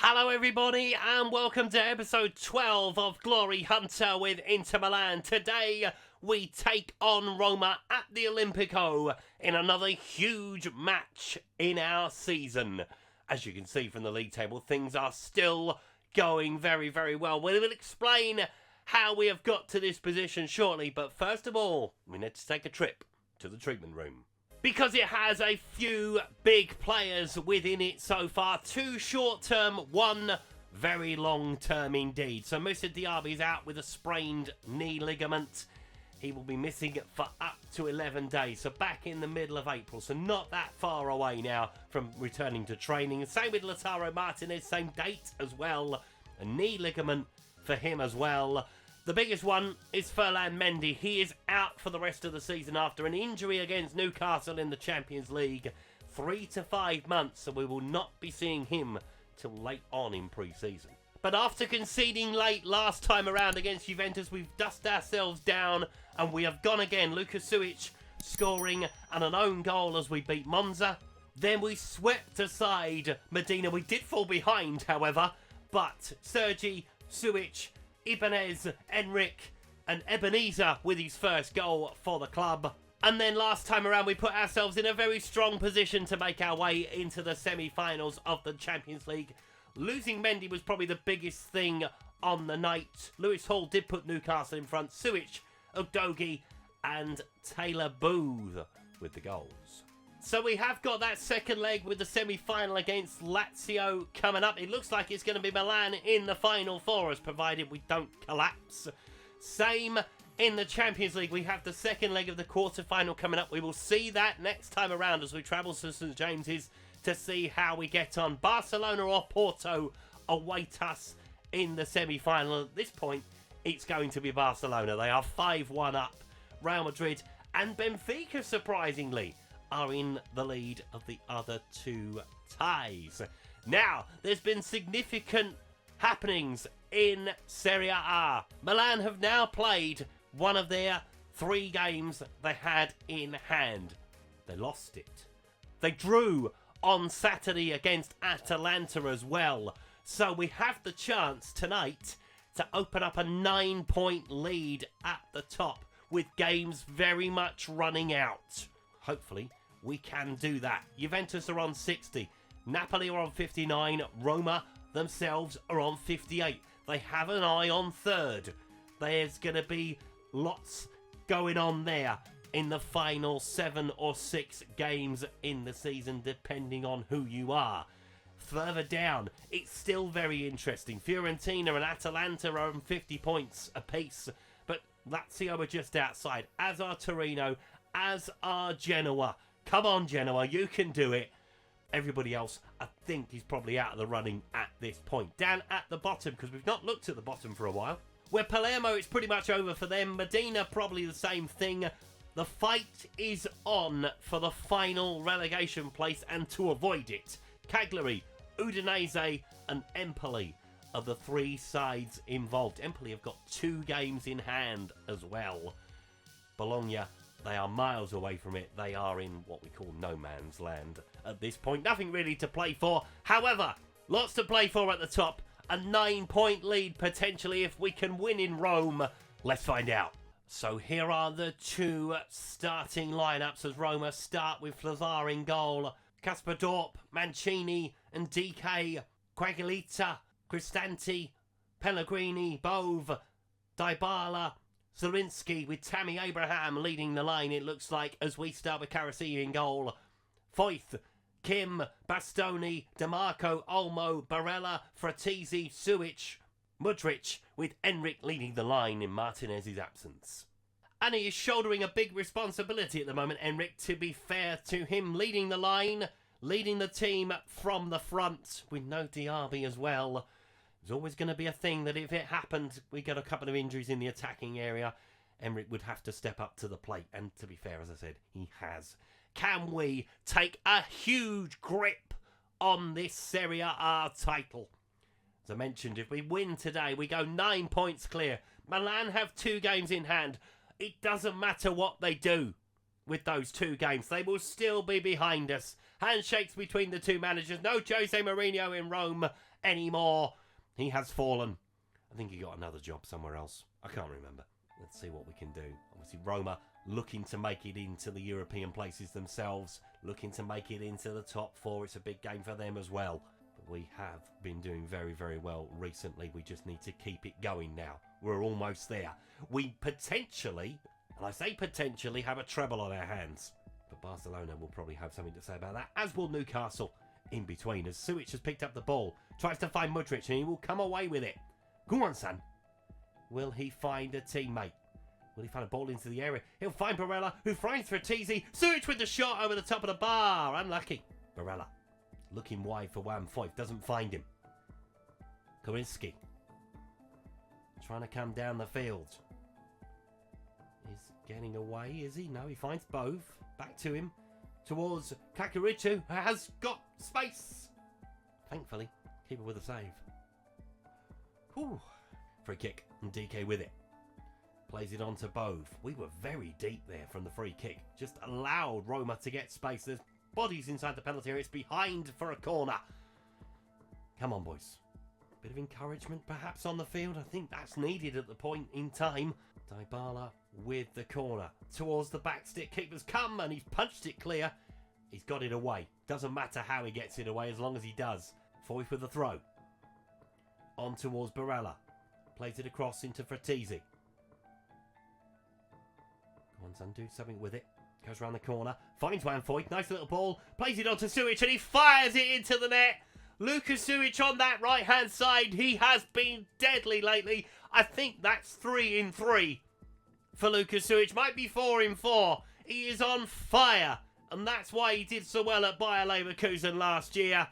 Hello everybody and welcome to episode 12 of Glory Hunter with Inter Milan. Today we take on Roma at the Olimpico in another huge match in our season. As you can see from the league table, things are still going very, very well. We will explain how we have got to this position shortly, but first of all, we need to take a trip to the treatment room. Because it has a few big players within it so far. 2 short-term, 1 very long-term indeed. So Moussa Diaby is out with a sprained knee ligament. He will be missing for up to 11 days. So back in the middle of April. So not that far away now from returning to training. And same with Lautaro Martinez, same date as well. A knee ligament for him as well. The biggest one is Ferland Mendy. He is out for the rest of the season after an injury against Newcastle in the Champions League. 3 to 5 months, so we will not be seeing him till late on in pre-season. But after conceding late last time around against Juventus, we've dusted ourselves down and we have gone again. Luka Suic scoring and an own goal as we beat Monza. Then we swept aside Medina. We did fall behind, however, but Sergi, Suic, Ibanez, Enric and Ebenezer with his first goal for the club. And then last time around we put ourselves in a very strong position to make our way into the semi-finals of the Champions League. Losing Mendy was probably the biggest thing on the night. Lewis Hall did put Newcastle in front. Suic, Udogie and Taylor Booth with the goals. So we have got that second leg with the semi-final against Lazio coming up. It looks like it's going to be Milan in the final for us, provided we don't collapse. Same in the Champions League. We have the second leg of the quarter-final coming up. We will see that next time around as we travel to St James's to see how we get on. Barcelona or Porto await us in the semi-final. At this point, it's going to be Barcelona. They are 5-1 up. Real Madrid and Benfica, surprisingly, are in the lead of the other 2 ties. Now, there's been significant happenings in Serie A. Milan have now played one of their 3 games they had in hand. They lost it. They drew on Saturday against Atalanta as well. So we have the chance tonight to open up a 9-point lead at the top with games very much running out. Hopefully, we can do that. Juventus are on 60. Napoli are on 59. Roma themselves are on 58. They have an eye on third. There's going to be lots going on there in the final 7 or 6 games in the season, depending on who you are. Further down, it's still very interesting. Fiorentina and Atalanta are on 50 points apiece, but Lazio are just outside, as are Torino, as are Genoa. Come on, Genoa, you can do it. Everybody else, I think, is probably out of the running at this point. Down at the bottom, because we've not looked at the bottom for a while, where Palermo, it's pretty much over for them. Medina, probably the same thing. The fight is on for the final relegation place, and to avoid it, Cagliari, Udinese and Empoli are the 3 sides involved. Empoli have got 2 games in hand as well. Bologna, they are miles away from it. They are in what we call no man's land at this point. Nothing really to play for. However, lots to play for at the top. A 9-point lead potentially if we can win in Rome. Let's find out. So here are the 2 starting lineups as Roma start with Flazar in goal. Kasper Dorp, Mancini and DK, Quagliata, Cristante, Pellegrini, Bove, Dybala, Zielinski with Tammy Abraham leading the line, it looks like, as we start with Karasi in goal. Foyth, Kim, Bastoni, DeMarco, Olmo, Barella, Fratesi, Suic, Mudryk with Enric leading the line in Martinez's absence. And he is shouldering a big responsibility at the moment, Enric, to be fair to him, leading the line, leading the team from the front with no Diaby as well. There's always going to be a thing that if it happened, we got a couple of injuries in the attacking area, Enric would have to step up to the plate. And to be fair, as I said, he has. Can we take a huge grip on this Serie A title? As I mentioned, if we win today, we go 9 points clear. Milan have 2 games in hand. It doesn't matter what they do with those 2 games. They will still be behind us. Handshakes between the 2 managers. No Jose Mourinho in Rome. anymore. He has fallen. I think he got another job somewhere else. I can't remember. Let's see what we can do. Obviously, Roma looking to make it into the European places themselves, looking to make it into the top four. It's a big game for them as well. But we have been doing very, very well recently. We just need to keep it going now. We're almost there. We potentially, and I say potentially, have a treble on our hands. But Barcelona will probably have something to say about that, as will Newcastle in between. As Suic has picked up the ball, tries to find Mudryk, and he will come away with it. Go on, son. Will he find a teammate? Will he find a ball into the area? He'll find Barella, who finds Fratesi. Suic with the shot over the top of the bar. Unlucky. Barella looking wide for Van Foyth. Doesn't find him. Korinsky trying to come down the field. He's getting away, is he? No, he finds both. Back to him. Towards Kakarichu, who has got space. Thankfully, keeper with a save. Ooh. Free kick, and DK with it. Plays it on to Bove. We were very deep there from the free kick. Just allowed Roma to get space. There's bodies inside the penalty area. It's behind for a corner. Come on, boys. Bit of encouragement perhaps on the field. I think that's needed at the point in time. Dybala with the corner. Towards the back stick. Keeper's come and he's punched it clear. He's got it away. Doesn't matter how he gets it away as long as he does. Foyth with the throw. On towards Barella. Plays it across into Fratesi. Go on, son, do something with it. Goes around the corner. Finds Van Foyth. Nice little ball. Plays it on to Suic and he fires it into the net. Lucas Suic on that right-hand side. He has been deadly lately. I think that's 3 in 3 for Lucas Suic. Might be 4 in 4. He is on fire. And that's why he did so well at Bayer Leverkusen last year.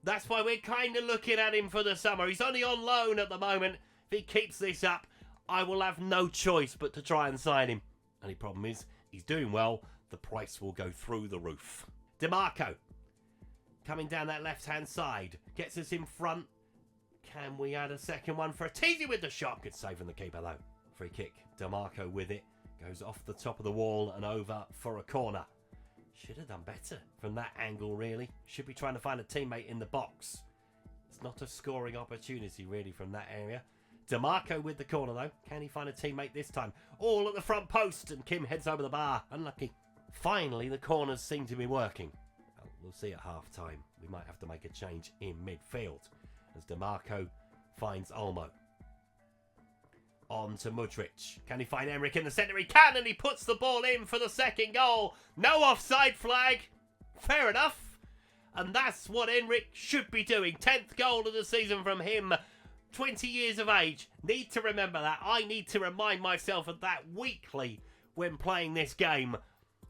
That's why we're kind of looking at him for the summer. He's only on loan at the moment. If he keeps this up, I will have no choice but to try and sign him. Only problem is, he's doing well. The price will go through the roof. DeMarco, coming down that left-hand side. Gets us in front. Can we add a second one for a teasy with the shot? Good save from the keeper, though. Free kick. DeMarco with it. Goes off the top of the wall and over for a corner. Should have done better from that angle, really. Should be trying to find a teammate in the box. It's not a scoring opportunity, really, from that area. DeMarco with the corner, though. Can he find a teammate this time? All at the front post, and Kim heads over the bar. Unlucky. Finally, the corners seem to be working. Well, we'll see at half-time. We might have to make a change in midfield as DeMarco finds Olmo. On to Mudryk. Can he find Emmerich in the centre? He can, and he puts the ball in for the second goal. No offside flag. Fair enough. And that's what Emmerich should be doing. 10th goal of the season from him. 20 years of age. Need to remember that. I need to remind myself of that weekly when playing this game.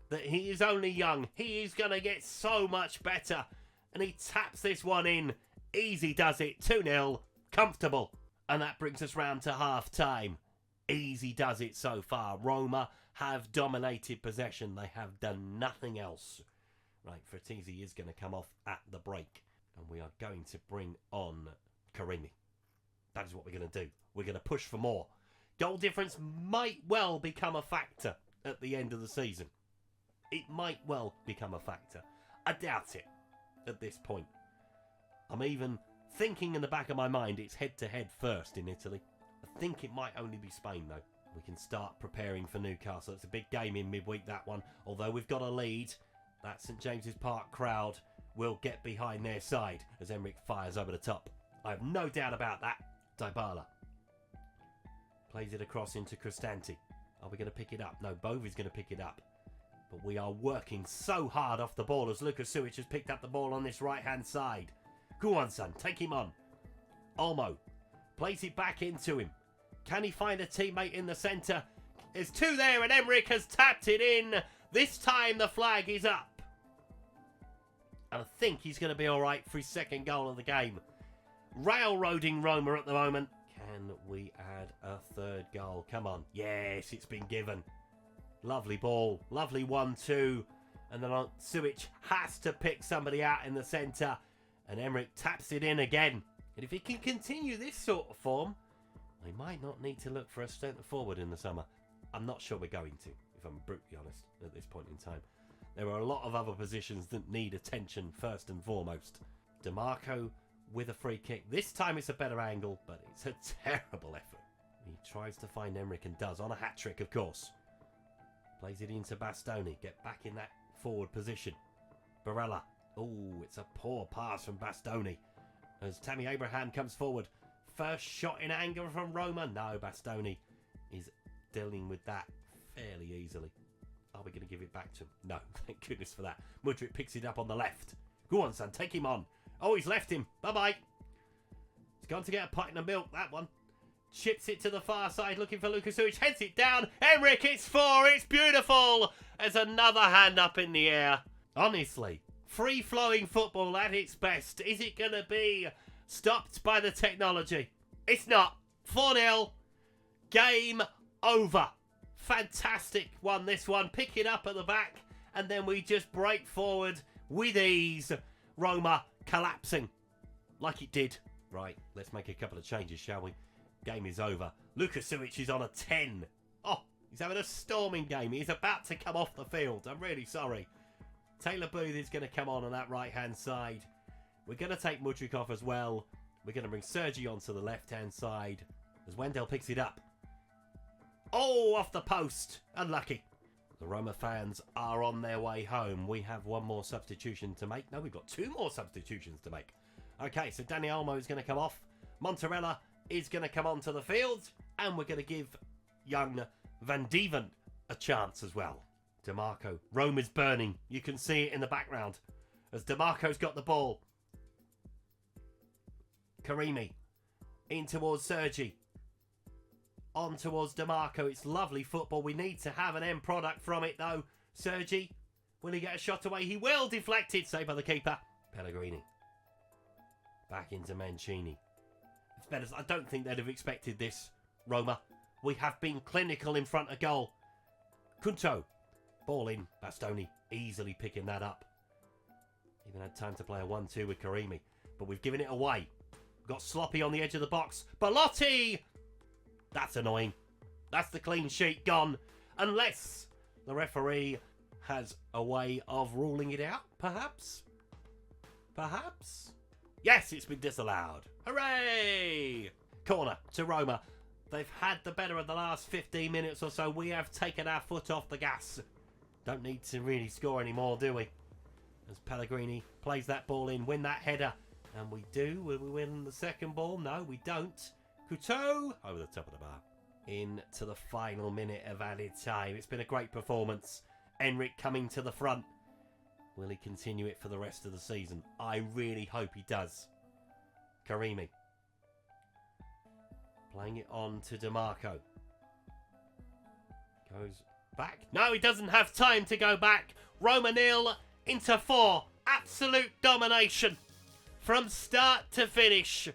That he is only young. He is going to get so much better. And he taps this one in. Easy does it. 2-0. Comfortable. And that brings us round to half-time. Easy does it so far. Roma have dominated possession. They have done nothing else. Right, Fratesi is going to come off at the break. And we are going to bring on Karimi. That is what we're going to do. We're going to push for more. Goal difference might well become a factor at the end of the season. It might well become a factor. I doubt it at this point. I'm even thinking in the back of my mind it's head-to-head first in Italy. I think it might only be Spain, though. We can start preparing for Newcastle. It's a big game in midweek, that one. Although we've got a lead, that St James's Park crowd will get behind their side as Emmerich fires over the top. I have no doubt about that. Dybala plays it across into Cristante. Are we going to pick it up? No, Bove is going to pick it up. But we are working so hard off the ball as Lucas Suic has picked up the ball on this right-hand side. Go on, son. Take him on. Olmo plays it back into him. Can he find a teammate in the centre? There's two there and Emmerich has tapped it in. This time the flag is up. And I think he's going to be all right for his second goal of the game. Railroading Roma at the moment. Can we add a third goal? Come on. Yes, it's been given. Lovely ball. Lovely 1-2. And then Suic has to pick somebody out in the centre. And Emmerich taps it in again. And if he can continue this sort of form, we might not need to look for a centre forward in the summer. I'm not sure we're going to, if I'm brutally honest, at this point in time. There are a lot of other positions that need attention first and foremost. DeMarco with a free kick. This time it's a better angle, but it's a terrible effort. He tries to find Emmerich and does, on a hat-trick, of course. Plays it into Bastoni. Get back in that forward position. Barella. Oh, it's a poor pass from Bastoni. As Tammy Abraham comes forward. First shot in anger from Roma. No, Bastoni is dealing with that fairly easily. Are we going to give it back to him? No, thank goodness for that. Mudryk picks it up on the left. Go on, son, take him on. Oh, he's left him. Bye-bye. He's gone to get a pint of milk, that one. Chips it to the far side, looking for Lukasuic. Heads it down. Emmerich, it's 4. It's beautiful. There's another hand up in the air. Honestly, free-flowing football at its best. Is it going to be stopped by the technology? It's not. 4-0. Game over. Fantastic one, this one. Pick it up at the back, and then we just break forward with ease. Roma collapsing like it did. Right, let's make a couple of changes, shall we? Game is over. Lukasuic is on a 10. Oh, he's having a storming game. He's about to come off the field. I'm really sorry. Taylor Booth is going to come on that right-hand side. We're going to take Mudryk off as well. We're going to bring Sergi onto the left-hand side as Wendell picks it up. Oh, off the post. Unlucky. The Roma fans are on their way home. We have one more substitution to make. No, we've got 2 more substitutions to make. Okay, so Dani Olmo is going to come off. Monterella is going to come onto the field. And we're going to give young Van Dieven a chance as well. DeMarco. Rome is burning. You can see it in the background as DeMarco's got the ball. Karimi in towards Sergi. On towards DeMarco. It's lovely football. We need to have an end product from it though. Sergi, will he get a shot away? He will. Deflected. Saved by the keeper. Pellegrini. Back into Mancini. It's better. I don't think they'd have expected this, Roma. We have been clinical in front of goal. Kunto. Ball in. Bastoni easily picking that up. Even had time to play a 1-2 with Karimi. But we've given it away. Got sloppy on the edge of the box. Belotti! That's annoying. That's the clean sheet gone. Unless the referee has a way of ruling it out, perhaps? Perhaps? Yes, it's been disallowed. Hooray! Corner to Roma. They've had the better of the last 15 minutes or so. We have taken our foot off the gas. Don't need to really score anymore, do we? As Pellegrini plays that ball in, win that header. And we do. Will we win the second ball? No, we don't. Couteau over the top of the bar. Into the final minute of added time. It's been a great performance. Enric coming to the front. Will he continue it for the rest of the season? I really hope he does. Karimi. Playing it on to DeMarco. Goes back. No, he doesn't have time to go back. Roma 0, Inter 4. Absolute domination. From start to finish.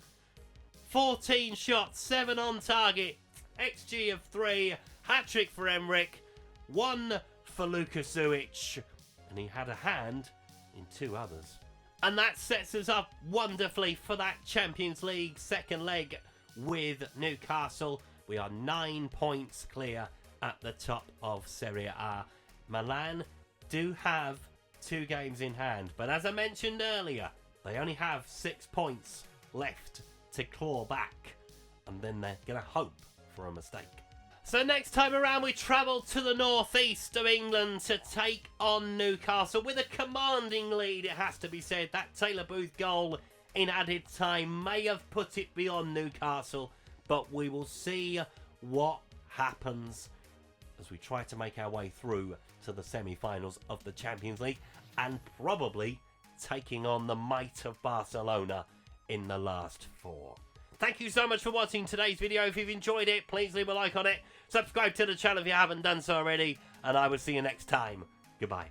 14 shots, 7 on target. XG of 3. Hat-trick for Emmerich. 1 for Lukasuic. And he had a hand in 2 others. And that sets us up wonderfully for that Champions League second leg with Newcastle. We are 9 points clear at the top of Serie A. Milan do have 2 games in hand. But as I mentioned earlier, they only have 6 points left to claw back. And then they're going to hope for a mistake. So next time around we travel to the northeast of England to take on Newcastle with a commanding lead, it has to be said. That Taylor Booth goal in added time may have put it beyond Newcastle, but we will see what happens as we try to make our way through to the semi-finals of the Champions League and probably taking on the might of Barcelona in the last 4. Thank you so much for watching today's video. If you've enjoyed it, please leave a like on it. Subscribe to the channel if you haven't done so already. And I will see you next time. Goodbye.